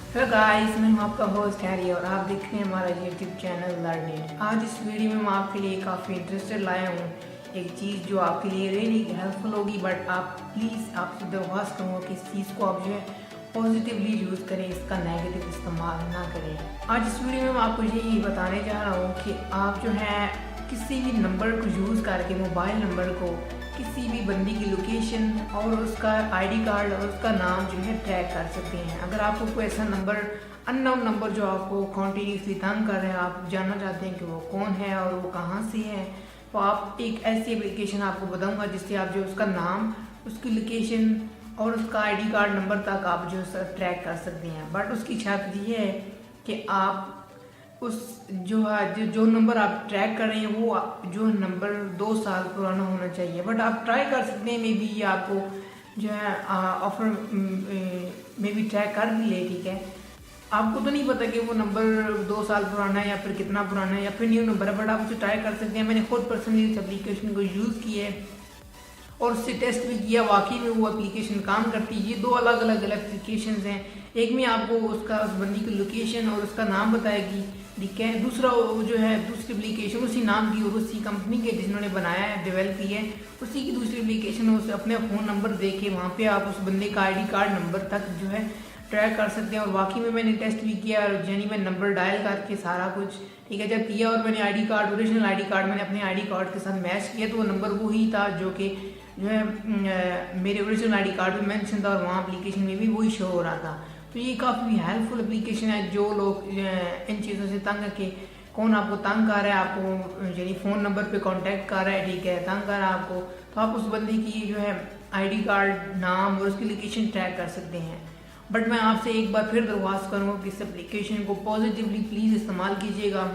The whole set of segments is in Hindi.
हेलो गाइस, मैं हूं आपका होस्ट हैरी और आप देख रहे हैं हमारा यूट्यूब चैनल लर्निंग। आज इस वीडियो में मैं आपके लिए काफ़ी इंटरेस्टेड लाया हूं, एक चीज़ जो आपके लिए रियली हेल्पफुल होगी। बट आप प्लीज़ आपसे दरख्वास्त करूँगा कि इस चीज़ को आप जो है पॉजिटिवली यूज़ करें, इसका नेगेटिव इस्तेमाल ना करें। आज इस वीडियो में मैं आपको यही बताने जा रहा हूँ कि आप जो है किसी भी नंबर को यूज़ करके, मोबाइल नंबर को, किसी भी बंदी की लोकेशन और उसका आईडी कार्ड और उसका नाम जो है ट्रैक कर सकते हैं। अगर आपको कोई ऐसा नंबर, अननोन नंबर जो आपको कॉन्टीन्यूसली तंग कर रहे हैं, आप जानना चाहते हैं कि वो कौन है और वो कहाँ से है, तो आप एक ऐसी एप्लीकेशन आपको बताऊंगा जिससे आप जो उसका नाम, उसकी लोकेशन और उसका आईडी कार्ड नंबर तक आप जो ट्रैक कर सकते हैं। बट उसकी शर्त ये है कि आप उस जो नंबर आप ट्रैक कर रहे हैं वो जो नंबर 2 साल पुराना होना चाहिए। बट आप ट्राई कर सकते हैं, मे बी ये आपको जो है ऑफर में भी ट्रैक कर भी ले, ठीक है। आपको तो नहीं पता कि वो नंबर 2 साल पुराना है या फिर कितना पुराना है या फिर न्यू नंबर है, बट आप उसे ट्राई कर सकते हैं। मैंने खुद पर्सनली इस एप्लीकेशन को यूज़ किया है और उससे टेस्ट भी किया, वाकई में वो एप्लीकेशन काम करती है। ये दो अलग अलग एप्लीकेशन हैं। एक में आपको उसका उस बंदी की लोकेशन और उसका नाम बताएगी, ठीक है। दूसरा वो जो है दूसरी एप्लीकेशन उसी नाम की और उसी कंपनी के जिन्होंने बनाया है, डेवलप की है, उसी की दूसरी एप्लीकेशन उसे अपने फ़ोन नंबर दे के वहाँ पे आप उस बंदे का आईडी कार्ड नंबर तक जो है ट्रैक कर सकते हैं। और वाकई में मैंने टेस्ट भी किया, यानी मैं नंबर डायल करके सारा कुछ, ठीक है, जब किया और मैंने ID card, original ID card मैंने अपने आईडी कार्ड के साथ मैच किया, तो वो नंबर वही था जो कि जो है मेरे ओरिजिनल आईडी कार्ड में मेंशन था और वहाँ एप्लीकेशन में भी वही शो हो रहा था। तो ये काफ़ी हेल्पफुल एप्लीकेशन है। जो लोग इन चीज़ों से तंग है कि कौन आपको तंग कर रहा है, आपको यानी फ़ोन नंबर पे कांटेक्ट कर रहा है, ठीक है, तंग कर रहा है आपको, तो आप उस बंदे की जो है आईडी कार्ड, नाम और उसकी लोकेशन ट्रैक कर सकते हैं। बट मैं आपसे एक बार फिर दरख्वास्त करूँगा कि इस एप्लीकेशन को पॉजिटिवली प्लीज़ इस्तेमाल कीजिएगा,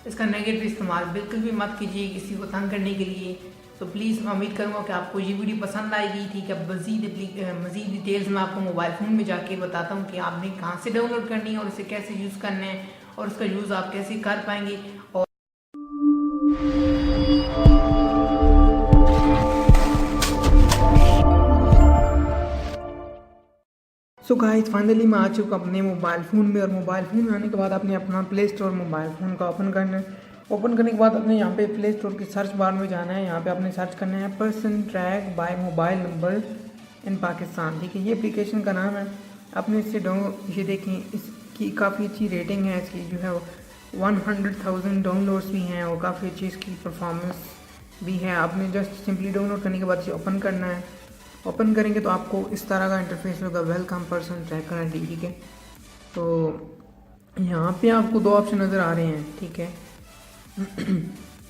इसका नेगेटिव इस्तेमाल बिल्कुल भी मत कीजिए किसी को तंग करने के लिए। तो प्लीज़ मैं उम्मीद करूँगा कि आपको ये वीडियो पसंद आएगी, ठीक है। मज़ीद डिटेल्स मैं आपको मोबाइल फ़ोन में जाके बताता हूँ कि आपने कहाँ से डाउनलोड करनी है और इसे कैसे यूज़ करना है और उसका यूज़ आप कैसे कर पाएंगे। और सो गाइस, फाइनली मैं आ चुका अपने मोबाइल फ़ोन में। और मोबाइल फ़ोन में आने के बाद आपने अपना प्ले स्टोर मोबाइल फ़ोन का ओपन करना है। ओपन करने के बाद आपने यहाँ पे प्ले स्टोर के सर्च बार में जाना है। यहाँ पे आपने सर्च करना है person track bye mobile number in Pakistan, ठीक है। ये एप्लीकेशन का नाम है। आपने इससे ये देखें, इसकी काफ़ी अच्छी रेटिंग है, इसकी जो है 100,000 डाउनलोड्स भी हैं और काफ़ी अच्छी इसकी परफॉर्मेंस भी है। आपने जस्ट सिंपली डाउनलोड करने के बाद इसे ओपन करना है। ओपन करेंगे तो आपको इस तरह का इंटरफेस होगा, वेलकम पर्सन ट्रैकर आईडी, ठीक है। तो यहाँ पे आपको दो ऑप्शन नज़र आ रहे हैं, ठीक है।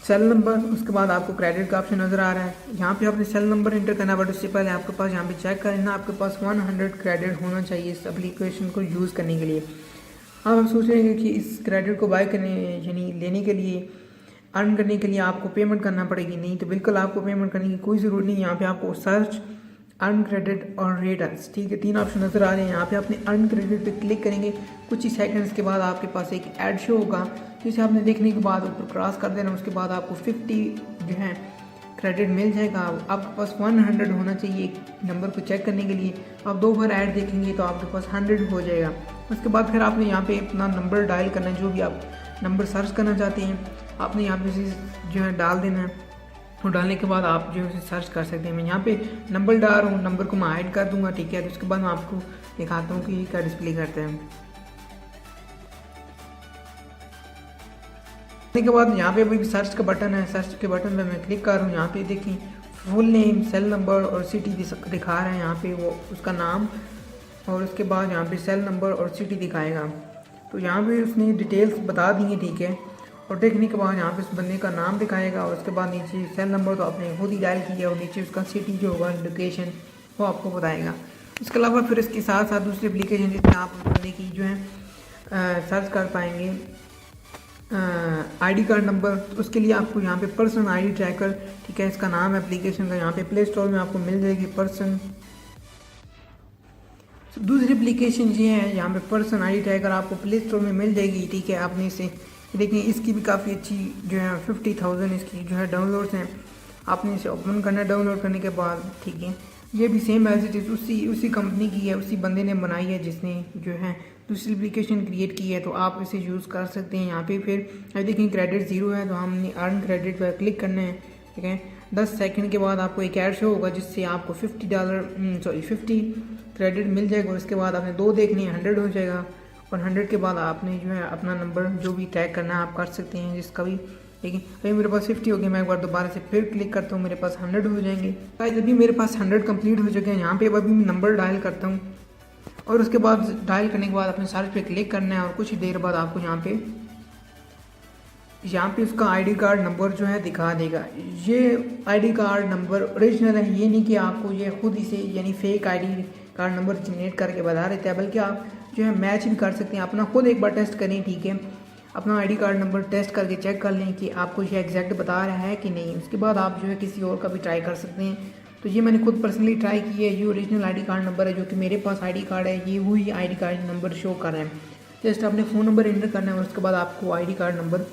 सेल नंबर, उसके बाद आपको क्रेडिट का ऑप्शन नज़र आ रहा है। यहाँ पे आपने सेल नंबर इंटर करना, बट उससे पहले आपके पास यहाँ पे चेक करना, आपके पास 100 क्रेडिट होना चाहिए इस एप्लीकेशन को यूज़ करने के लिए। अब आप सोच रहे हैं कि इस क्रेडिट को बाय करने, यानी लेने के लिए, अर्न करने के लिए आपको पेमेंट करना पड़ेगी। नहीं, तो बिल्कुल आपको पेमेंट करने की कोई ज़रूरत नहीं। यहाँ पे आपको सर्च, अर्न क्रेडिट और रेटर्स, ठीक है, तीन ऑप्शन नज़र आ रहे हैं। यहाँ पे आपने अर्न क्रेडिट पे क्लिक करेंगे, कुछ ही सेकंड्स के बाद आपके पास एक ऐड शो होगा, जिसे आपने देखने के बाद ऊपर क्रॉस कर देना। उसके बाद आपको 50 जो है क्रेडिट मिल जाएगा। आपके पास 100 होना चाहिए एक नंबर को चेक करने के लिए। आप 2 बार ऐड देखेंगे तो आपके पास 100 हो जाएगा। उसके बाद फिर आपने यहाँ पे अपना नंबर डायल करना है, जो भी आप नंबर सर्च करना चाहते हैं आपने यहाँ पे जो है डाल देना है। और डालने के बाद आप जो है सर्च कर सकते हैं। मैं यहाँ पे नंबर डाल रहा हूँ, नंबर को मैं हाइड कर दूंगा, ठीक है। तो उसके बाद मैं आपको दिखाता हूँ कि ये क्या डिस्प्ले करते हैं। के बाद यहाँ पे भी सर्च का बटन है, सर्च के बटन पे मैं क्लिक कर रहा हूँ। यहाँ पे देखिए फुल नेम, सेल नंबर और सिटी दिखा रहा है। यहाँ पे वो उसका नाम और उसके बाद यहाँ पे सेल नंबर और सिटी दिखाएगा। तो यहाँ पे उसने डिटेल्स बता दी है, ठीक है। और देखने के बाद यहाँ पे उस बंदे का नाम दिखाएगा और उसके बाद नीचे सेल नंबर तो आपने खुद ही डायल किया और नीचे उसका सिटी जो होगा, लोकेशन, वो आपको बताएगा। इसके अलावा फिर इसके साथ साथ दूसरी एप्लीकेशन जिसमें आप उस बंदे की जो है सर्च कर पाएंगे आईडी कार्ड नंबर। तो उसके लिए आपको यहाँ पे पर्सन आईडी ट्रैकर, ठीक है, इसका नाम है एप्लीकेशन का। यहाँ पे प्ले स्टोर में आपको मिल जाएगी पर्सन। दूसरी एप्लीकेशन ये है, यहाँ पे पर्सन आईडी ट्रैकर आपको प्ले स्टोर में मिल जाएगी, ठीक है। आपने इसे देखिए, इसकी भी काफ़ी अच्छी जो है 50,000 इसकी जो है डाउनलोड्स हैं। आपने इसे ओपन करना है, डाउनलोड करने के बाद, ठीक है, ये भी सेम एज इट इज़ उसी कंपनी की है, उसी बंदे ने बनाई है जिसने जो है दूसरी एप्लीकेशन क्रिएट की है, तो आप इसे यूज़ कर सकते हैं। यहाँ पे फिर अब देखिए क्रेडिट 0 है, तो हमने अर्न क्रेडिट पर क्लिक करना है। ठीक है, 10 सेकंड के बाद आपको एक ऐड शो होगा जिससे आपको $50 क्रेडिट मिल जाएगा। और उसके बाद आपने 2 देखनी है, 100 हो जाएगा। और 100 के बाद आपने जो है अपना नंबर जो भी टैग करना है आप कर सकते हैं जिसका भी। लेकिन अभी मेरे पास 50 हो गया, मैं एक बार दोबारा से फिर क्लिक करता हूँ, मेरे पास 100 हो जाएंगे। गाइस अभी मेरे पास 100 कंप्लीट हो चुके हैं। यहाँ पे अभी मैं नंबर डायल करता हूँ और उसके बाद डायल करने के बाद अपने सर्च पे क्लिक करना है और कुछ ही देर बाद आपको यहाँ पे उसका आईडी कार्ड नंबर जो है दिखा देगा। ये आईडी कार्ड नंबर ओरिजिनल है, ये नहीं कि आपको ये खुद ही से यानी fake ID card number generate करके बता देते हैं, बल्कि आप जो है मैच भी कर सकते हैं। अपना खुद एक बार टेस्ट करें, ठीक है, अपना आईडी कार्ड नंबर टेस्ट करके चेक कर लें कि आपको ये एग्जैक्ट बता रहा है कि नहीं। उसके बाद आप जो है किसी और का भी ट्राई कर सकते हैं। तो ये मैंने खुद पर्सनली ट्राई की है। ये ओरिजिनल आईडी कार्ड नंबर है जो कि मेरे पास आईडी कार्ड है, ये वही आईडी कार्ड नंबर शो कर रहा है। जस्ट आपने फ़ोन नंबर एंटर करना है और उसके बाद आपको आईडी कार्ड नंबर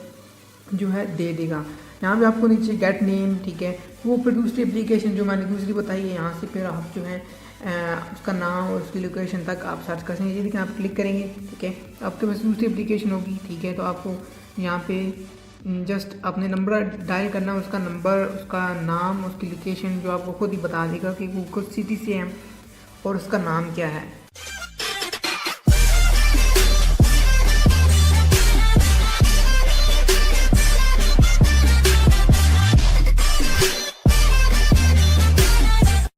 जो है दे देगा। यहाँ पे आपको नीचे गेट नेम, ठीक है, वो फिर दूसरी एप्लीकेशन जो मैंने दूसरी बताई है, यहाँ से फिर आप जो है उसका नाम और उसकी लोकेशन तक आप सर्च कर सकेंगे। लेकिन आप क्लिक करेंगे, ठीक है, आपके पास दूसरी एप्लीकेशन होगी, ठीक है, तो आपको यहाँ पे जस्ट अपने नंबर डायल करना, उसका नंबर, उसका नाम, उसकी लोकेशन जो आपको खुद ही बता देगा कि वो कुछ सिटी से है और उसका नाम क्या है।